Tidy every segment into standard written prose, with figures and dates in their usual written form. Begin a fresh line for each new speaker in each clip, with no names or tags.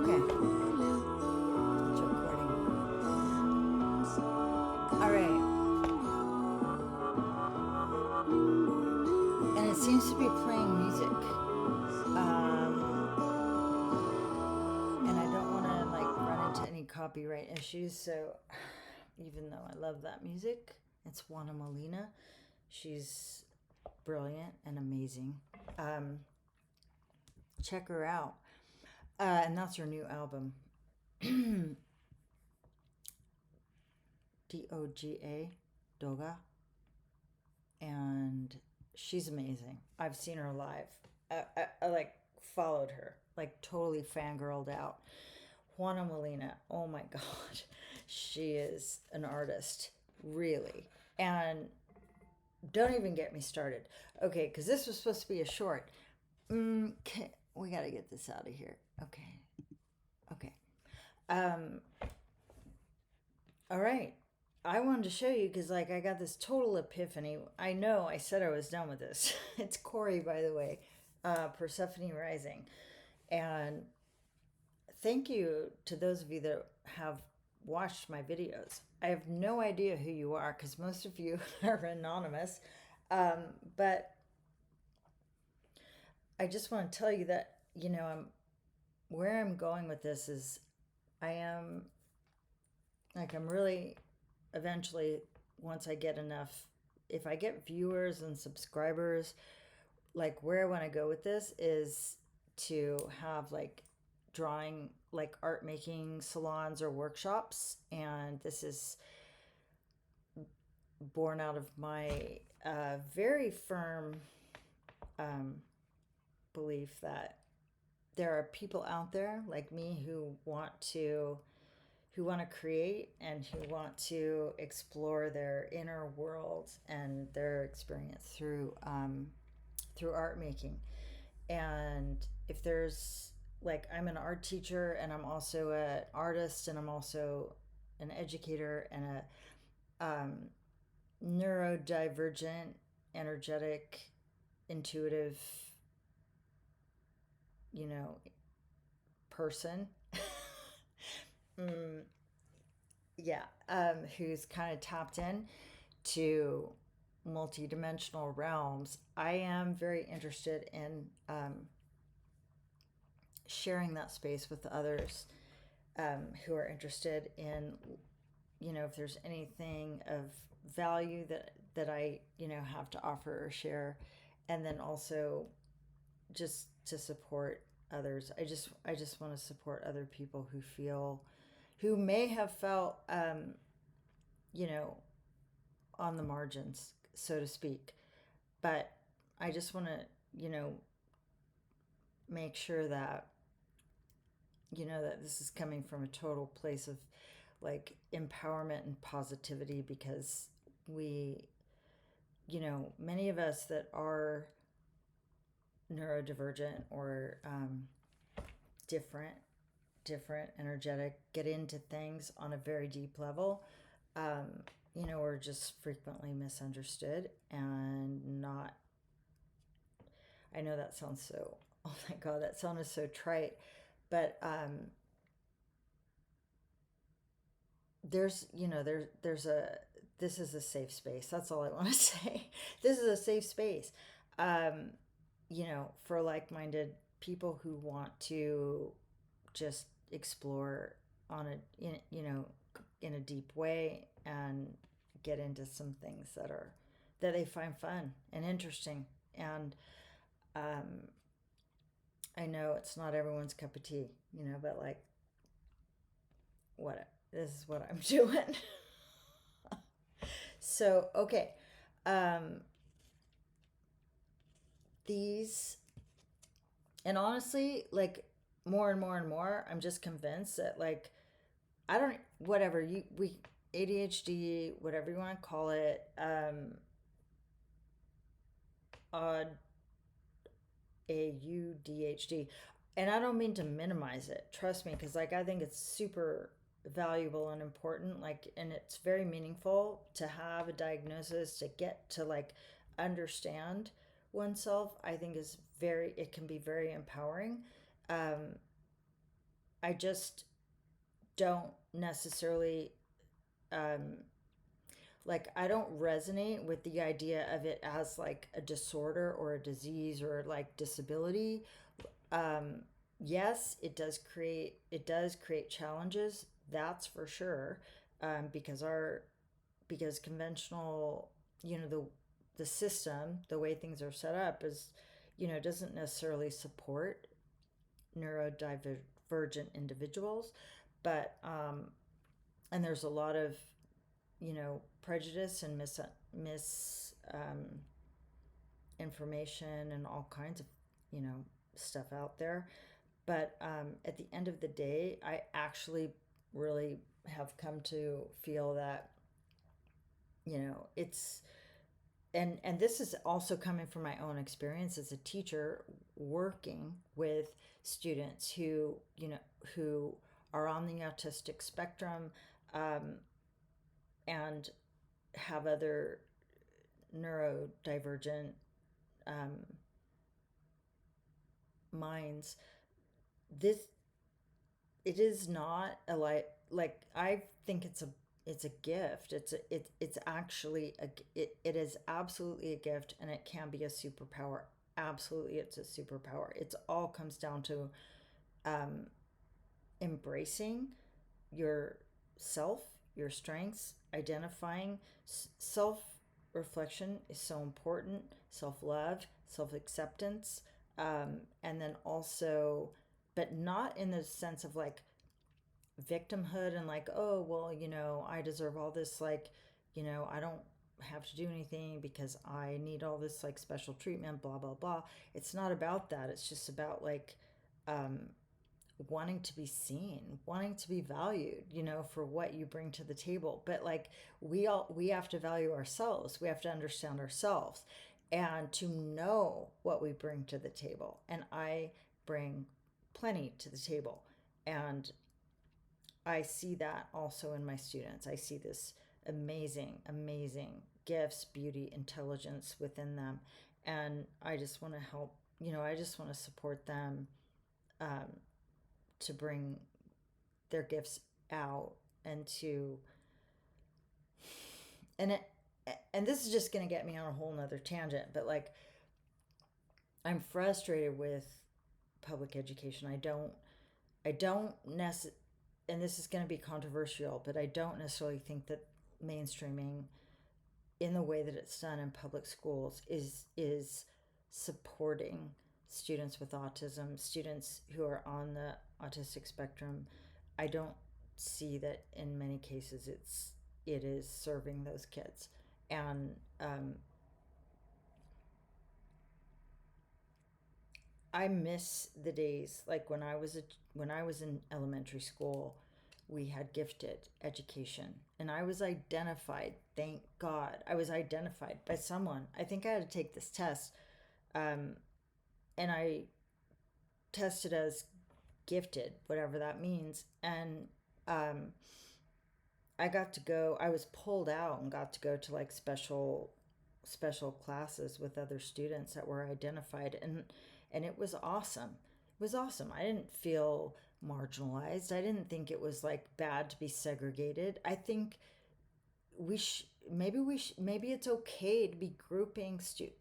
Okay, it's recording. All right, and it seems to be playing music. And I don't want to like run into any copyright issues. So, even though I love that music, it's Juana Molina. She's brilliant and amazing. Check her out. And that's her new album, Doga, Doga, and she's amazing. I've seen her live. I like followed her, like totally fangirled out. Juana Molina, oh my God, she is an artist, really. And don't even get me started. Okay, because this was supposed to be a short. Okay, we got to get this out of here. Okay, okay. Um, all right. I wanted to show you because, like, I got this total epiphany. I know I said I was done with this. It's Corey, by the way, Persephone Rising. And thank you to those of you that have watched my videos. I have no idea who you are because most of you are anonymous. But I just want to tell you that, where I'm going with this is I am like, I'm really eventually, once I get enough, if I get viewers and subscribers, like where I want to go with this is to have like drawing, like art making salons or workshops. And this is born out of my very firm um, belief that there are people out there like me who want to create and who want to explore their inner world and their experience through art making. And if there's like, I'm an art teacher and I'm also an artist and I'm also an educator and a neurodivergent, energetic, intuitive, you know, person. mm, yeah, who's kind of tapped in to multidimensional realms. I am very interested in sharing that space with others who are interested in, if there's anything of value that I, have to offer or share, and then also just to support others. I just want to support other people who may have felt, you know, on the margins, so to speak. But I just want to, make sure that, that this is coming from a total place of like empowerment and positivity because we, many of us that are neurodivergent or different, energetic, get into things on a very deep level. We're just frequently misunderstood and not. I know that sounds so. Oh my God, that sounded so trite, but there's a. This is a safe space. That's all I want to say. This is a safe space. Um, for like-minded people who want to just explore on in a deep way and get into some things that they find fun and interesting. And um, I know it's not everyone's cup of tea, but like, what this is what I'm doing. So okay, um, these and honestly, like more and more and more, I'm just convinced that like I don't whatever you we ADHD, whatever you want to call it, odd AUDHD, and I don't mean to minimize it. Trust me, because like I think it's super valuable and important. Like, and it's very meaningful to have a diagnosis to get to like understand oneself. I think is very it can be very empowering. Um, I just don't necessarily, um, like, I don't resonate with the idea of it as like a disorder or a disease or like disability. Um, yes, it does create challenges, that's for sure. Because because conventional, the system, the way things are set up is, doesn't necessarily support neurodivergent individuals. But and there's a lot of, prejudice and misinformation and all kinds of, you know stuff out there. But at the end of the day, I actually really have come to feel that, it's, and this is also coming from my own experience as a teacher, working with students who are on the autistic spectrum, um, and have other neurodivergent, um, minds. This It is not a, like, I think it's a gift. It's actually it is absolutely a gift, and it can be a superpower. Absolutely, it's a superpower. It's all comes down to, um, embracing your self, your strengths, identifying. Self reflection is so important. Self love, self acceptance, and then also, but not in the sense of like victimhood and like, oh well, I deserve all this, like, I don't have to do anything because I need all this like special treatment, blah blah blah. It's not about that. It's just about like, um wanting to be seen, wanting to be valued, for what you bring to the table. But like, we have to value ourselves. We have to understand ourselves and to know what we bring to the table. And I bring plenty to the table. And I see that also in my students. I see this amazing, amazing gifts, beauty, intelligence within them. And I just want to help, I just want to support them, um, to bring their gifts out, and to, and it, and this is just going to get me on a whole nother tangent, but like, I'm frustrated with public education. I don't necessarily, and this is going to be controversial, but I don't necessarily think that mainstreaming in the way that it's done in public schools is supporting students with autism, students who are on the autistic spectrum. I don't see that in many cases it is serving those kids. And I miss the days like when I was in elementary school. We had gifted education, and I was identified. Thank God, I was identified by someone. I think I had to take this test, um, and I tested as gifted, whatever that means. And um, I got to go. I was pulled out and got to go to like special classes with other students that were identified, and it was awesome. It was awesome. I didn't feel marginalized. I didn't think it was like bad to be segregated. I think maybe it's okay to be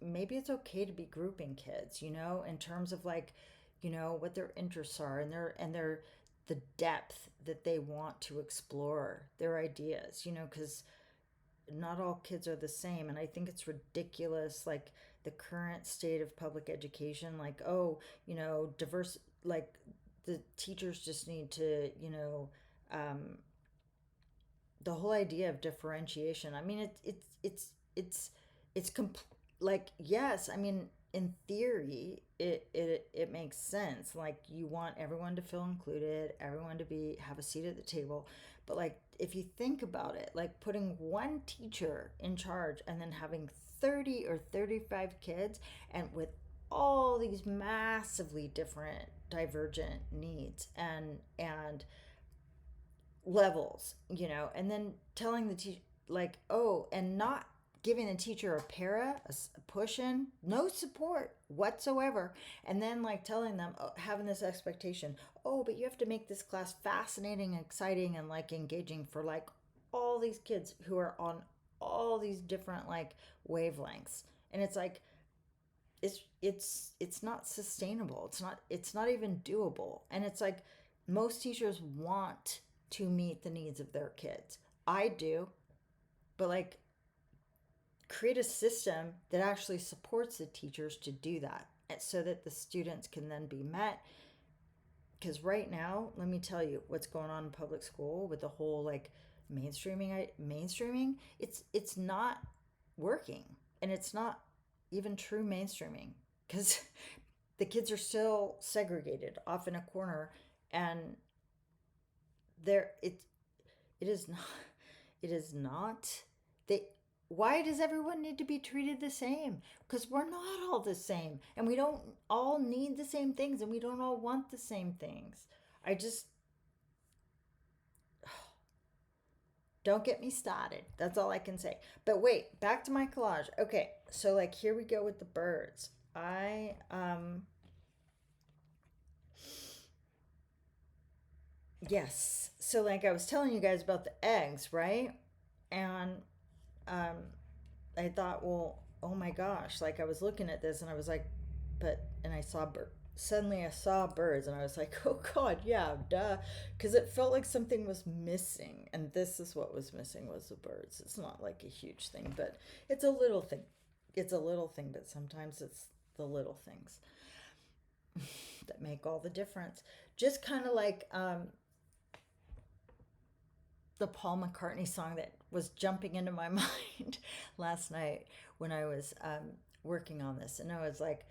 maybe it's okay to be grouping kids, in terms of like, what their interests are, and their the depth that they want to explore their ideas, because not all kids are the same. And I think it's ridiculous, like the current state of public education, like, oh, diverse, like the teachers just need to, um, the whole idea of differentiation. I mean, it's like, yes, I mean, in theory, it makes sense. Like, you want everyone to feel included, everyone to be have a seat at the table. But like, if you think about it, like putting one teacher in charge and then having 30 or 35 kids, and with all these massively different divergent needs and levels, and then telling the teacher, like, oh, and not giving the teacher a push in, no support whatsoever. And then like telling them, having this expectation, oh, but you have to make this class fascinating, exciting, and like engaging for like all these kids who are on all these different like wavelengths. And it's like, it's not sustainable. It's not even doable. And it's like most teachers want to meet the needs of their kids. I do, but like create a system that actually supports the teachers to do that so that the students can then be met. Because right now, let me tell you what's going on in public school with the whole like mainstreaming. It's not working, and it's not even true mainstreaming because the kids are still segregated off in a corner, and there it is not it is not they why does everyone need to be treated the same? Because we're not all the same, and we don't all need the same things, and we don't all want the same things. I just don't get me started. That's all I can say. But wait, back to my collage. Okay, so like here we go with the birds. Yes. So like I was telling you guys about the eggs, right? And um I thought, well, oh my gosh, like I was looking at this and I was like, and I saw suddenly I saw birds and I was like, oh God, yeah, duh. Because it felt like something was missing. And this is what was missing was the birds. It's not like a huge thing, but it's a little thing. It's a little thing, but sometimes it's the little things that make all the difference. Just kind of like the Paul McCartney song that was jumping into my mind last night when I was working on this, and I was like,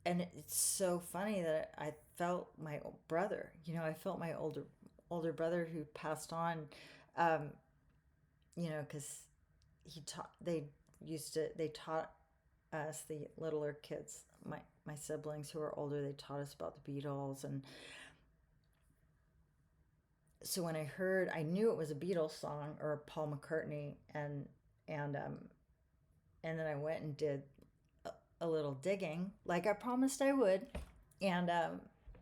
and it's so funny that I felt my brother. I felt my older brother who passed on. Um, because they taught us, the littler kids, my siblings who are older, they taught us about the Beatles. And so when I knew it was a Beatles song or a Paul McCartney, and then I went and did a little digging, like I promised I would, and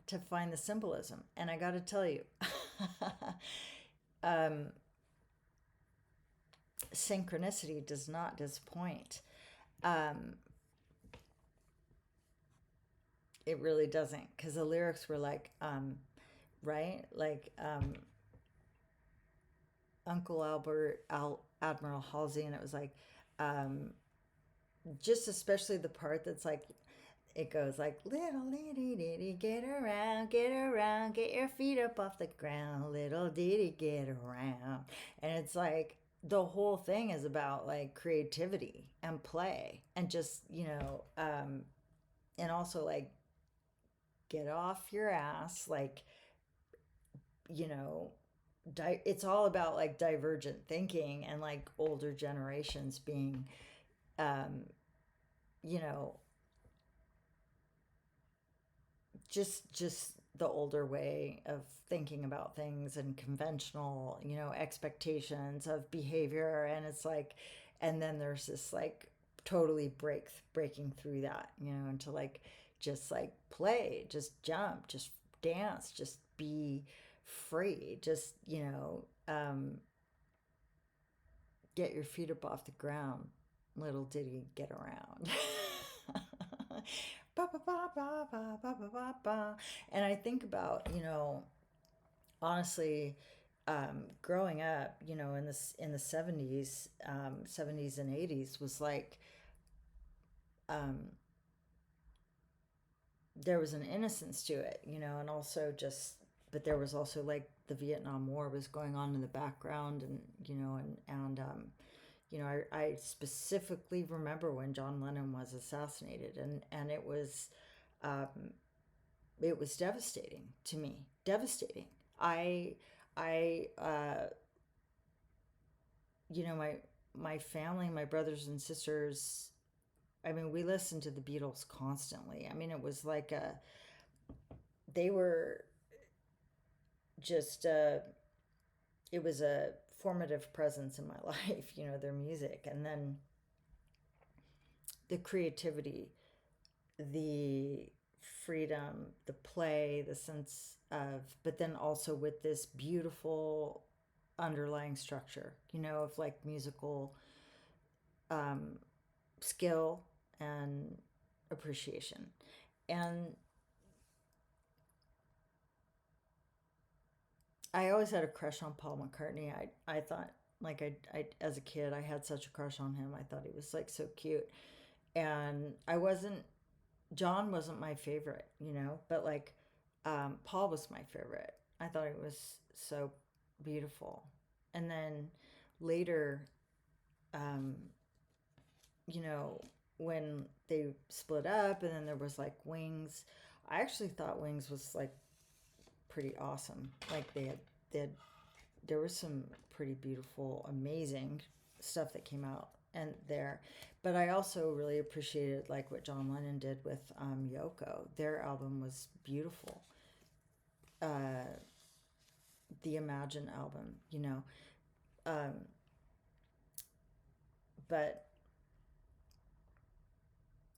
to find the symbolism. And I got to tell you, synchronicity does not disappoint. It really doesn't, because the lyrics were like, right, like Uncle Albert, Admiral Halsey, and it was like, just especially the part that's like, it goes like, little ditty ditty, get around, get your feet up off the ground, little ditty, get around. And it's like, the whole thing is about like creativity and play and just, and also like get off your ass, like, it's all about like divergent thinking and like older generations being, um, you know, just the older way of thinking about things and conventional, expectations of behavior. And it's like, and then there's this like totally breaking through that, into like just like play, just jump, just dance, just be free, just get your feet up off the ground, little ditty, get around. Ba, ba, ba, ba, ba, ba, ba, ba, ba. And I think about, honestly, growing up, in the 70s and 80s was like, um, there was an innocence to it, and also just, but there was also like the Vietnam War was going on in the background, and I specifically remember when John Lennon was assassinated, and um, it was devastating to me, devastating. I my family, my brothers and sisters, I mean, we listened to the Beatles constantly. I mean, it was like they were just, it was a formative presence in my life, their music. And then the creativity, the freedom, the play, the sense of, but then also with this beautiful underlying structure, of like musical um, skill and appreciation. And I always had a crush on Paul McCartney. I thought, like, as a kid, I had such a crush on him. I thought he was like so cute. And John wasn't my favorite, but like Paul was my favorite. I thought he was so beautiful. And then later, um, you know, when they split up and then there was like Wings, I actually thought Wings was like pretty awesome. Like they had there was some pretty beautiful, amazing stuff that came out and there. But I also really appreciated like what John Lennon did with Yoko. Their album was beautiful. Uh, the Imagine album, Um, but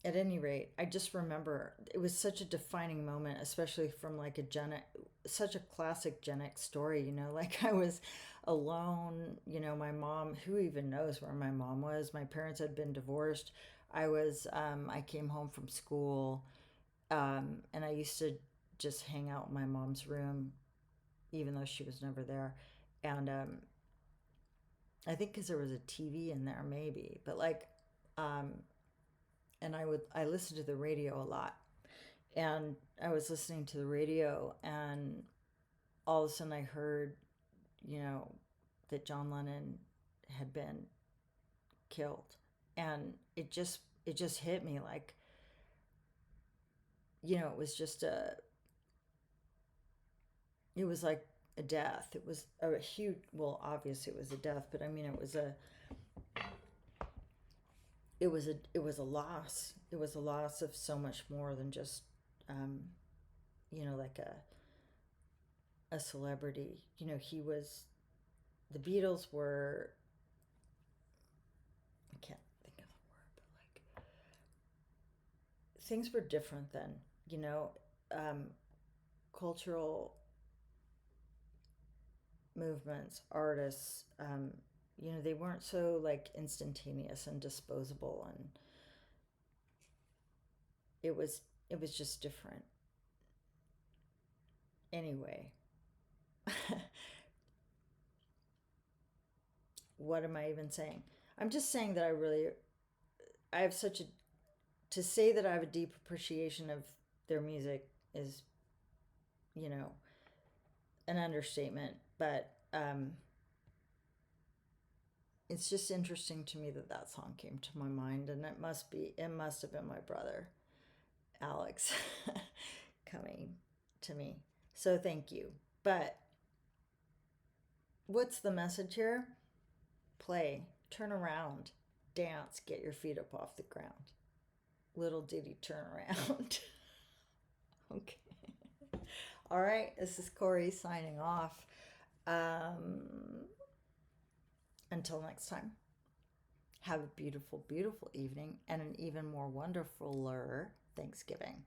at any rate, I just remember it was such a defining moment, especially from like such a classic GenX story, like I was alone, my mom, who even knows where my mom was? My parents had been divorced. I came home from school, and I used to just hang out in my mom's room, even though she was never there. And I think because there was a TV in there, maybe, but like, um, and I listened to the radio a lot, and I was listening to the radio, and all of a sudden I heard, you know, that John Lennon had been killed, and it just hit me like, it was just it was like a death. It was a huge, well, obviously it was a death, but I mean it was a loss. It was a loss of so much more than just um, like a celebrity. He was, the Beatles were, I can't think of the word, but like things were different then, you know, um, cultural movements, artists, they weren't so like instantaneous and disposable, and it was it was just different. Anyway, what am I even saying? I'm just saying that I have such a, to say that I have a deep appreciation of their music is, you know, an understatement, but it's just interesting to me that that song came to my mind, and it must have been my brother Alex coming to me. So thank you. But what's the message here? Play, turn around, dance, get your feet up off the ground. Little ditty turn around. Okay. All right, this is Corey signing off. Um, until next time, have a beautiful, beautiful evening and an even more wonderfuler Thanksgiving.